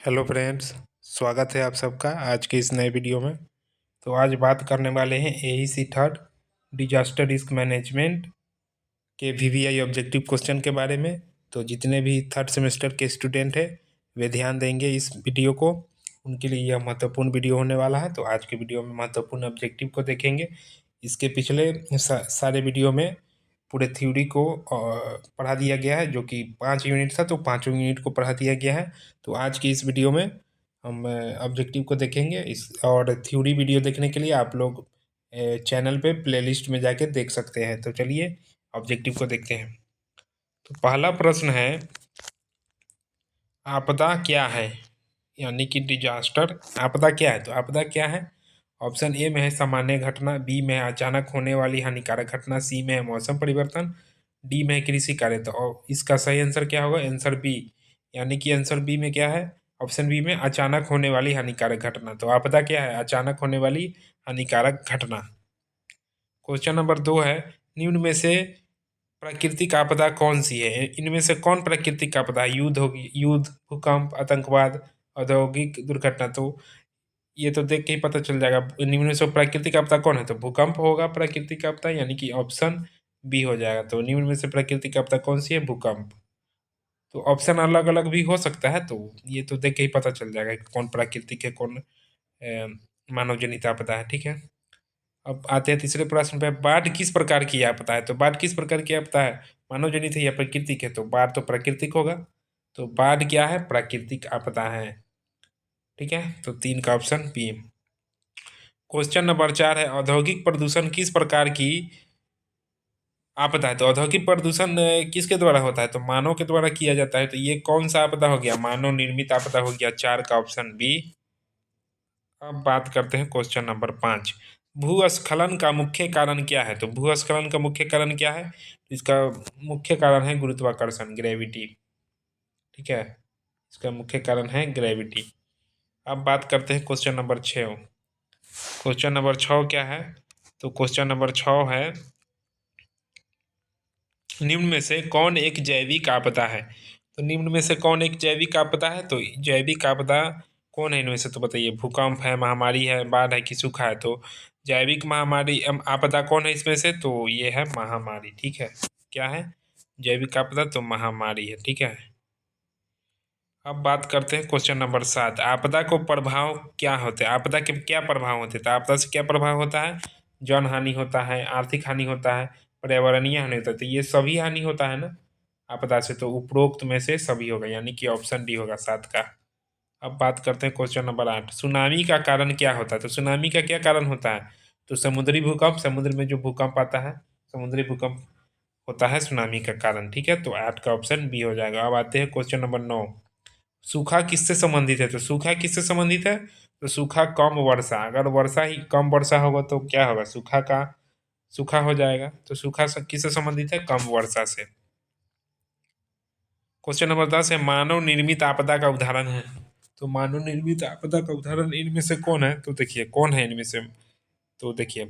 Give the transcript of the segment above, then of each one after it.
Hello friends, स्वागत है आप सबका आज के इस नए वीडियो में। तो आज बात करने वाले हैं AEC third disaster risk management के वीवीआई ऑब्जेक्टिव क्वेश्चन के बारे में। तो जितने भी थर्ड सेमेस्टर के स्टूडेंट हैं वे ध्यान देंगे इस वीडियो को, उनके लिए यह महत्वपूर्ण वीडियो होने वाला है। तो आज के वीडियो में महत्वपूर्ण ऑब्जेक्टिव को देखेंगे। इसके पिछले सारे वीडियो में पूरे थ्योरी को पढ़ा दिया गया है, जो कि 5 यूनिट था, तो 5 यूनिट को पढ़ा दिया गया है। तो आज की इस वीडियो में हम ऑब्जेक्टिव को देखेंगे। इस और थ्योरी वीडियो देखने के लिए आप लोग चैनल पे प्लेलिस्ट में जाके देख सकते हैं। तो चलिए ऑब्जेक्टिव को देखते हैं। तो पहला प्रश्न है, आपदा क्या है, यानी कि डिजास्टर। आपदा क्या है? तो आपदा क्या है? ऑप्शन ए में है सामान्य घटना, बी में है अचानक होने वाली हानिकारक घटना, सी में है मौसम परिवर्तन, डी में है कृषि कार्य। तो इसका सही आंसर क्या होगा? आंसर बी, यानी कि आंसर बी में क्या है? ऑप्शन बी में अचानक होने वाली हानिकारक घटना। तो आपदा क्या है? अचानक होने वाली हानिकारक घटना। क्वेश्चन नंबर 2 है, निम्न में से प्राकृतिक आपदा कौन सी है? इनमें से कौन प्राकृतिक आपदा है? युद्ध होगी, युद्ध, भूकंप, आतंकवाद, औद्योगिक दुर्घटना। तो ये तो देख के ही पता चल जाएगा। निम्न में से प्राकृतिक आपदा कौन है? तो भूकंप होगा प्राकृतिक आपदा, यानी कि ऑप्शन बी हो जाएगा। तो निम्न में से प्राकृतिक आपदा कौन सी है? भूकंप। तो ऑप्शन अलग अलग भी हो सकता है, तो ये तो देख के ही पता चल जाएगा कि कौन प्राकृतिक है, कौन मानव जनित आपदा है। ठीक है, अब आते हैं तीसरे प्रश्न पे। बाढ़ किस प्रकार की आपदा है? तो बाढ़ किस प्रकार की आपदा है? मानव जनित है या प्राकृतिक है? तो बाढ़ तो प्राकृतिक होगा। तो बाढ़ क्या है? प्राकृतिक आपदा है। ठीक है, तो 3 का ऑप्शन बी। क्वेश्चन नंबर 4 है, औद्योगिक प्रदूषण किस प्रकार की आपदा है? तो औद्योगिक प्रदूषण किसके द्वारा होता है? तो मानव के द्वारा किया जाता है। तो ये कौन सा आपदा हो गया? मानव निर्मित आपदा हो गया। 4 का ऑप्शन बी। अब बात करते हैं क्वेश्चन नंबर 5। भूस्खलन का मुख्य कारण क्या है? तो भूस्खलन का मुख्य कारण क्या है? इसका मुख्य कारण है गुरुत्वाकर्षण, ग्रेविटी। ठीक है, इसका मुख्य कारण है ग्रेविटी। अब बात करते हैं क्वेश्चन नंबर 6। क्वेश्चन नंबर 6 क्या है? तो क्वेश्चन नंबर 6 है, निम्न में से कौन एक जैविक आपदा है? तो निम्न में से कौन एक जैविक आपदा है? तो जैविक आपदा कौन है इनमें से? तो बताइए। भूकंप है, महामारी है, बाढ़ है कि सूखा है? तो जैविक महामारी आपदा कौन है इसमें से? तो ये है महामारी। ठीक है, क्या है? जैविक आपदा तो महामारी है। ठीक है, अब बात करते हैं क्वेश्चन नंबर 7। आपदा को प्रभाव क्या होते हैं? आपदा के क्या प्रभाव होते हैं? तो आपदा से क्या प्रभाव होता है? जन हानि होता है, आर्थिक हानि होता है, पर्यावरणीय हानि होता है। तो ये सभी हानि होता है ना आपदा से। तो उपरोक्त में से सभी होगा, यानी कि ऑप्शन डी होगा 7 का। अब बात करते हैं क्वेश्चन नंबर 8। सुनामी का कारण क्या होता है? तो सुनामी का क्या कारण होता है? तो समुद्री भूकंप, समुद्र में जो भूकंप आता है, समुद्री भूकंप होता है सुनामी का कारण। ठीक है, तो 8 का ऑप्शन बी हो जाएगा। अब आते हैं क्वेश्चन नंबर 9। सूखा किससे संबंधित है? तो सूखा किससे संबंधित है? तो सूखा कम वर्षा, अगर वर्षा ही कम वर्षा होगा तो क्या होगा? सूखा का सूखा हो जाएगा। तो सूखा किससे संबंधित है? कम वर्षा से। क्वेश्चन नंबर 10 है, मानव निर्मित आपदा का उदाहरण है। तो मानव निर्मित आपदा का उदाहरण इनमें से कौन है? तो देखिए कौन है इनमें से। तो देखिए,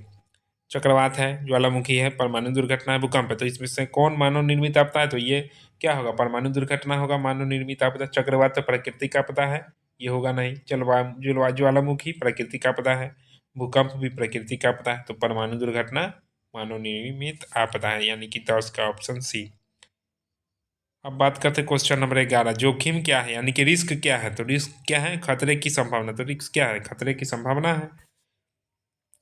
चक्रवात है, ज्वालामुखी है, परमाणु दुर्घटना है, भूकंप है। तो इसमें से कौन मानव निर्मित आपदा है? तो ये क्या होगा? परमाणु दुर्घटना होगा मानव निर्मित आपदा। चक्रवात तो प्राकृतिक आपदा है, ये होगा नहीं। ज्वालामुखी प्राकृतिक आपदा है, भूकंप भी प्राकृतिक आपदा है। तो परमाणु दुर्घटना मानव निर्मित आपदा है, यानी कि 10 का ऑप्शन सी। अब बात करते हैं क्वेश्चन नंबर 11। जोखिम क्या है, यानी कि रिस्क क्या है? तो रिस्क क्या है? खतरे की संभावना। तो रिस्क क्या है? खतरे की संभावना है।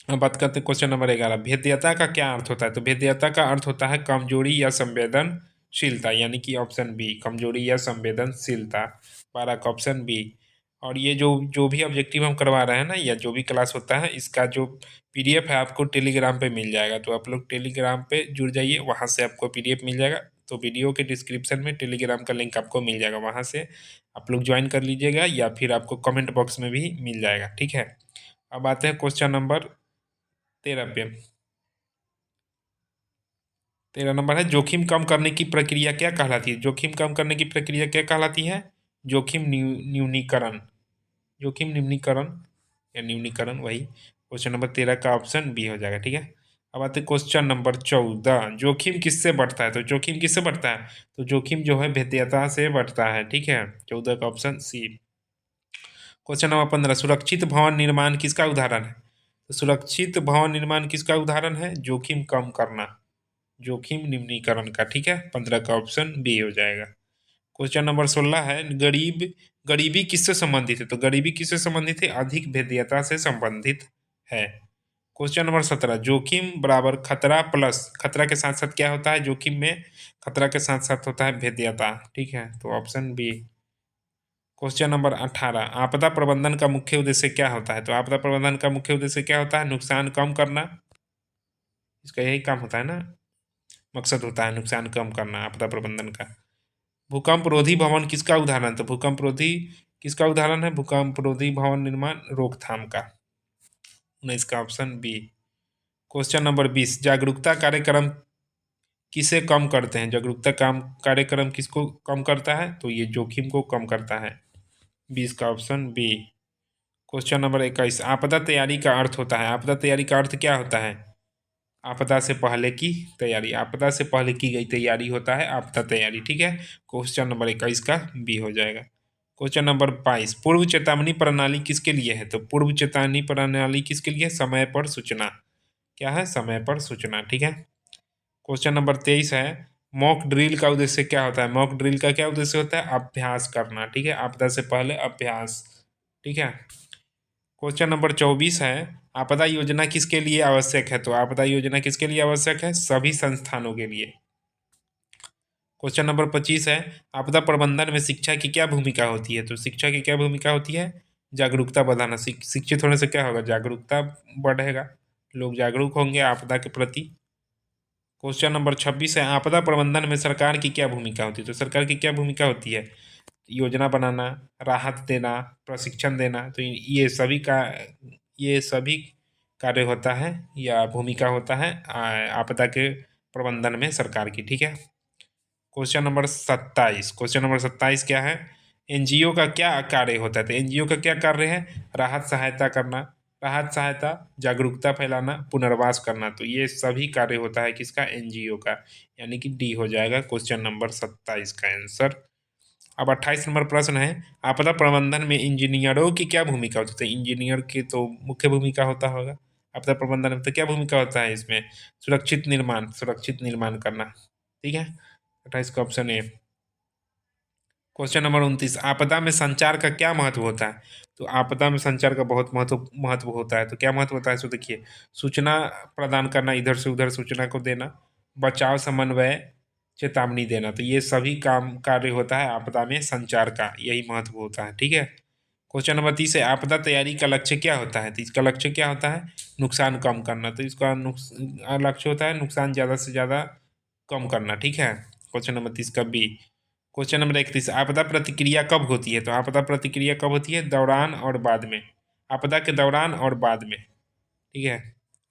अब बात करते हैं क्वेश्चन नंबर 11। भेद्यता का क्या अर्थ होता है? तो भेद्यता का अर्थ होता है कमजोरी या संवेदनशीलता, यानी कि ऑप्शन बी, कमजोरी या संवेदनशीलता। 12 का ऑप्शन बी। और ये जो जो भी ऑब्जेक्टिव हम करवा रहे हैं ना, या जो भी क्लास होता है, इसका जो पीडीएफ है आपको टेलीग्राम पे मिल जाएगा। तो आप लोग टेलीग्राम पे जुड़ जाइए, वहाँ से आपको पीडीएफ मिल जाएगा। तो वीडियो के डिस्क्रिप्शन में टेलीग्राम का लिंक आपको मिल जाएगा, वहाँ से आप लोग ज्वाइन कर लीजिएगा, या फिर आपको कमेंट बॉक्स में भी मिल जाएगा। ठीक है, अब आते हैं क्वेश्चन नंबर 13 पे। 13 नंबर है, जोखिम कम करने की प्रक्रिया क्या कहलाती है? जोखिम कम करने की प्रक्रिया क्या कहलाती है? जोखिम न्यूनीकरण, जोखिम न्यूनीकरण या न्यूनीकरण, वही। क्वेश्चन नंबर 13 का ऑप्शन बी हो जाएगा। ठीक है, अब आते हैं क्वेश्चन नंबर 14। जोखिम किससे बढ़ता है? तो जोखिम किससे बढ़ता है? तो जोखिम जो है भेद्यता से बढ़ता है। ठीक है, 14 का ऑप्शन सी। क्वेश्चन नंबर 15, सुरक्षित भवन निर्माण किसका उदाहरण है? तो सुरक्षित भवन निर्माण किसका उदाहरण है? जोखिम कम करना, जोखिम निम्नीकरण का। ठीक है, 15 का ऑप्शन बी हो जाएगा। क्वेश्चन नंबर 16 है, गरीबी किससे संबंधित है? तो गरीबी किससे संबंधित है? अधिक भेद्यता से संबंधित है। क्वेश्चन नंबर 17, जोखिम बराबर खतरा प्लस, खतरा के साथ साथ क्या होता है जोखिम में? खतरा के साथ साथ होता है भेद्यता। ठीक है, तो ऑप्शन बी। क्वेश्चन नंबर 18, आपदा प्रबंधन का मुख्य उद्देश्य क्या होता है? तो आपदा प्रबंधन का मुख्य उद्देश्य क्या होता है? नुकसान कम करना, इसका यही काम होता है ना, मकसद होता है नुकसान कम करना आपदा प्रबंधन का। भूकंप रोधी भवन किसका उदाहरण? तो भूकंप रोधी किसका उदाहरण है? भूकंप रोधी भवन निर्माण रोकथाम का। 19 का ऑप्शन बी। क्वेश्चन नंबर 20, जागरूकता कार्यक्रम किसे कम करते हैं? जागरूकता काम कार्यक्रम किसको कम करता है? तो ये जोखिम को कम करता है। 20 का ऑप्शन बी। क्वेश्चन नंबर 21, आपदा तैयारी का अर्थ होता है, आपदा तैयारी का अर्थ क्या होता है? आपदा से पहले की तैयारी, आपदा से पहले की गई तैयारी होता है आपदा तैयारी। ठीक है, क्वेश्चन नंबर 21 का बी हो जाएगा। क्वेश्चन नंबर 22, पूर्व चेतावनी प्रणाली किसके लिए है? तो पूर्व चेतावनी प्रणाली किसके लिए? समय पर सूचना। क्या है? समय पर सूचना। ठीक है, क्वेश्चन नंबर 23 है, मॉक ड्रिल का उद्देश्य क्या होता है? मॉक ड्रिल का क्या उद्देश्य होता है? अभ्यास करना। ठीक है, आपदा से पहले अभ्यास। ठीक है, क्वेश्चन नंबर 24 है, आपदा योजना किसके लिए आवश्यक है? तो आपदा योजना किसके लिए आवश्यक है? सभी संस्थानों के लिए। क्वेश्चन नंबर 25 है, आपदा प्रबंधन में शिक्षा की क्या भूमिका होती है? तो शिक्षा की क्या भूमिका होती है? जागरूकता बढ़ाना। शिक्षित होने से क्या होगा? जागरूकता बढ़ेगा, लोग जागरूक होंगे आपदा के प्रति। क्वेश्चन नंबर 26 है, आपदा प्रबंधन में सरकार की क्या भूमिका होती है? तो सरकार की क्या भूमिका होती है? योजना बनाना, राहत देना, प्रशिक्षण देना। तो ये सभी कार्य होता है या भूमिका होता है आपदा के प्रबंधन में सरकार की। ठीक है, क्वेश्चन नंबर 27, क्वेश्चन नंबर 27 क्या है? एनजीओ का क्या कार्य होता है? तो एनजीओ का क्या कार्य है? राहत सहायता करना, राहत सहायता, जागरूकता फैलाना, पुनर्वास करना। तो ये सभी कार्य होता है किसका? एनजीओ का, यानी कि डी हो जाएगा क्वेश्चन नंबर 27 का आंसर। अब 28 नंबर प्रश्न है, आपदा प्रबंधन में इंजीनियरों की क्या भूमिका होती है? तो इंजीनियर की तो मुख्य भूमिका होता होगा आपदा प्रबंधन में। तो क्या भूमिका होता है इसमें? सुरक्षित निर्माण, सुरक्षित निर्माण करना। ठीक है, 28 का ऑप्शन ए। क्वेश्चन नंबर 29, आपदा में संचार का क्या महत्व होता है? तो आपदा में संचार का बहुत महत्व महत्व होता है। तो क्या महत्व होता है? सो देखिए, सूचना प्रदान करना, इधर से उधर सूचना को देना, बचाव समन्वय, चेतावनी देना। तो ये सभी काम कार्य होता है आपदा में संचार का, यही महत्व होता है। ठीक है, क्वेश्चन नंबर 30 है, आपदा तैयारी का लक्ष्य क्या होता है? तो इसका लक्ष्य क्या होता है? नुकसान कम करना। तो इसका लक्ष्य होता है नुकसान ज़्यादा से ज़्यादा कम करना। ठीक है, क्वेश्चन नंबर 30 का बी। क्वेश्चन नंबर 31, आपदा प्रतिक्रिया कब होती है? तो आपदा प्रतिक्रिया कब होती है? दौरान और बाद में, आपदा के दौरान और बाद में। ठीक है,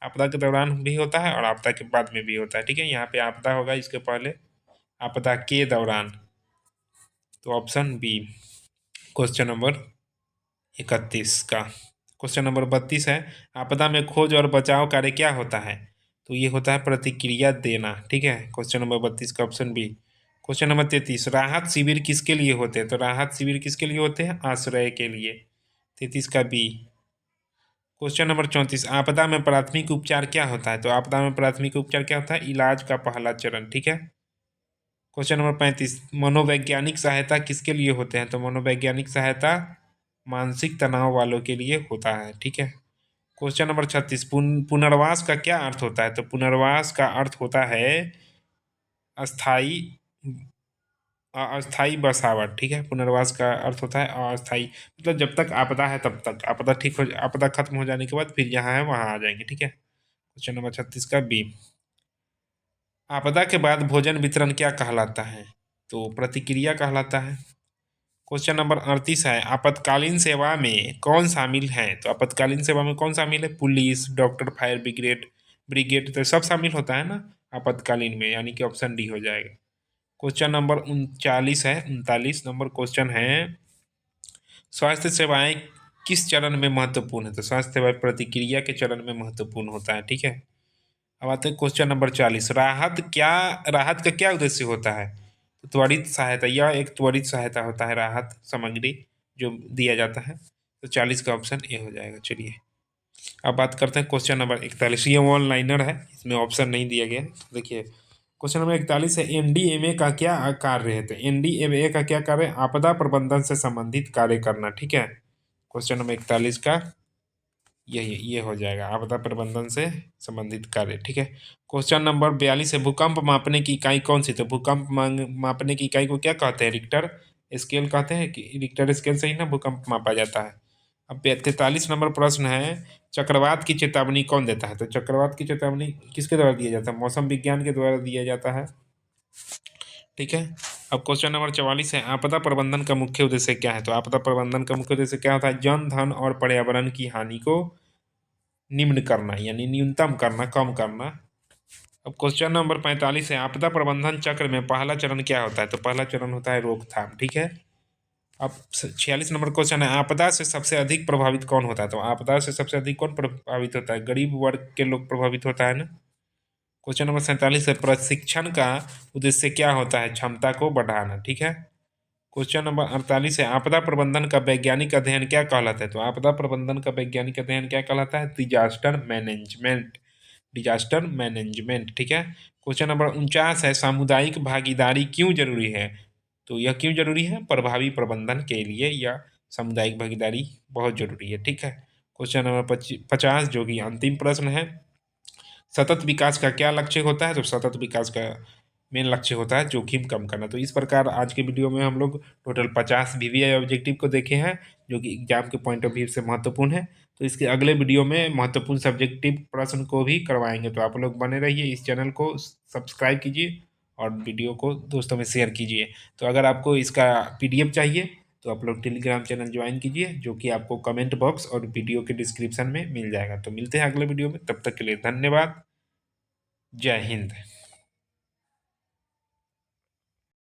आपदा के दौरान भी होता है और आपदा के बाद में भी होता है। ठीक है, यहाँ पे आपदा होगा, इसके पहले आपदा के दौरान। तो ऑप्शन बी क्वेश्चन नंबर 31 का। क्वेश्चन नंबर 32 है, आपदा में खोज और बचाव कार्य क्या होता है? तो ये होता है प्रतिक्रिया देना। ठीक है, क्वेश्चन नंबर 32 का ऑप्शन बी। क्वेश्चन नंबर 33, राहत शिविर किसके लिए होते हैं? तो राहत शिविर किसके लिए होते हैं? आश्रय के लिए। 33 का बी। क्वेश्चन नंबर 34, आपदा में प्राथमिक उपचार क्या होता है? तो आपदा में प्राथमिक उपचार क्या होता है? इलाज का पहला चरण। ठीक है, क्वेश्चन नंबर 35, मनोवैज्ञानिक सहायता किसके लिए होते हैं? तो मनोवैज्ञानिक सहायता मानसिक तनाव वालों के लिए होता है। ठीक है, क्वेश्चन नंबर 36, पुनर्वास का क्या अर्थ होता है? तो पुनर्वास का अर्थ होता है अस्थाई, अस्थाई बसावट। ठीक है, पुनर्वास का अर्थ होता है अस्थाई, मतलब जब तक आपदा है तब तक, आपदा खत्म हो जाने के बाद फिर जहाँ है वहाँ आ जाएंगे। ठीक है, क्वेश्चन नंबर 36 का बी। आपदा के बाद भोजन वितरण क्या कहलाता है? तो प्रतिक्रिया कहलाता है। क्वेश्चन नंबर 38 है, आपातकालीन सेवा में कौन शामिल है? तो आपातकालीन सेवा में कौन शामिल है? पुलिस, डॉक्टर, फायर ब्रिगेड, तो सब शामिल होता है ना आपातकालीन में, यानी कि ऑप्शन डी हो जाएगा। क्वेश्चन नंबर 39 है, 39 नंबर क्वेश्चन है, स्वास्थ्य सेवाएं किस चरण में महत्वपूर्ण है? तो स्वास्थ्य सेवाएं प्रतिक्रिया के चरण में महत्वपूर्ण होता है। ठीक है, अब आते हैं क्वेश्चन नंबर 40, राहत का क्या उद्देश्य होता है? तो त्वरित सहायता, यह एक त्वरित सहायता होता है, राहत सामग्री जो दिया जाता है। तो 40 का ऑप्शन ए हो जाएगा। चलिए अब बात करते हैं क्वेश्चन नंबर 41। ये वन लाइनर है, इसमें ऑप्शन नहीं दिया गया है। तो देखिए क्वेश्चन नंबर 41 है, एनडीएमए का क्या कार्य है? तो एनडीएमए का क्या कार्य है? आपदा प्रबंधन से संबंधित कार्य करना। ठीक है, क्वेश्चन नंबर 41 का यही ये हो जाएगा, आपदा प्रबंधन से संबंधित कार्य। ठीक है, क्वेश्चन नंबर 42 है, भूकंप मापने की इकाई कौन सी? तो भूकंप मापने की इकाई को क्या कहते हैं? रिक्टर स्केल कहते हैं। कि रिक्टर स्केल से ही ना भूकंप मापा जाता है। अब 43 नंबर प्रश्न है, चक्रवात की चेतावनी कौन देता है? तो चक्रवात की चेतावनी किसके द्वारा दिया जाता है? मौसम विज्ञान के द्वारा दिया जाता है। ठीक है, अब क्वेश्चन नंबर 44 है, आपदा प्रबंधन का मुख्य उद्देश्य क्या है? तो आपदा प्रबंधन का मुख्य उद्देश्य क्या होता है? जन धन और पर्यावरण की हानि को निम्न करना, यानी न्यूनतम करना, कम करना। अब क्वेश्चन नंबर 45 है, आपदा प्रबंधन चक्र में पहला चरण क्या होता है? तो पहला चरण होता है रोकथाम। ठीक है, अब 46 नंबर क्वेश्चन है, आपदा से सबसे अधिक प्रभावित कौन होता है? तो आपदा से सबसे अधिक कौन प्रभावित होता है? गरीब वर्ग के लोग प्रभावित होता है ना। क्वेश्चन नंबर 47 है, प्रशिक्षण का उद्देश्य क्या होता है? क्षमता को बढ़ाना। ठीक है, क्वेश्चन नंबर 48 है, आपदा प्रबंधन का वैज्ञानिक अध्ययन क्या कहलाता है? तो आपदा प्रबंधन का वैज्ञानिक अध्ययन क्या कहलाता है? Disaster management. Disaster management. ठीक है, क्वेश्चन नंबर 49 है, सामुदायिक भागीदारी क्यों जरूरी है? तो यह क्यों जरूरी है? प्रभावी प्रबंधन के लिए यह सामुदायिक भागीदारी बहुत जरूरी है। ठीक है, क्वेश्चन नंबर 50 जो कि अंतिम प्रश्न है, सतत विकास का क्या लक्ष्य होता है? तो सतत विकास का मेन लक्ष्य होता है जोखिम कम करना। तो इस प्रकार आज के वीडियो में हम लोग टोटल 50 वीवीआई ऑब्जेक्टिव को देखे हैं, जो कि एग्जाम के पॉइंट ऑफ व्यू से महत्वपूर्ण है। तो इसके अगले वीडियो में महत्वपूर्ण सब्जेक्टिव प्रश्न को भी करवाएंगे। तो आप लोग बने रहिए, इस चैनल को सब्सक्राइब कीजिए और वीडियो को दोस्तों में शेयर कीजिए। तो अगर आपको इसका पीडीएफ चाहिए तो आप लोग टेलीग्राम चैनल ज्वाइन कीजिए, जो कि आपको कमेंट बॉक्स और वीडियो के डिस्क्रिप्शन में मिल जाएगा। तो मिलते हैं अगले वीडियो में, तब तक के लिए धन्यवाद। जय हिंद।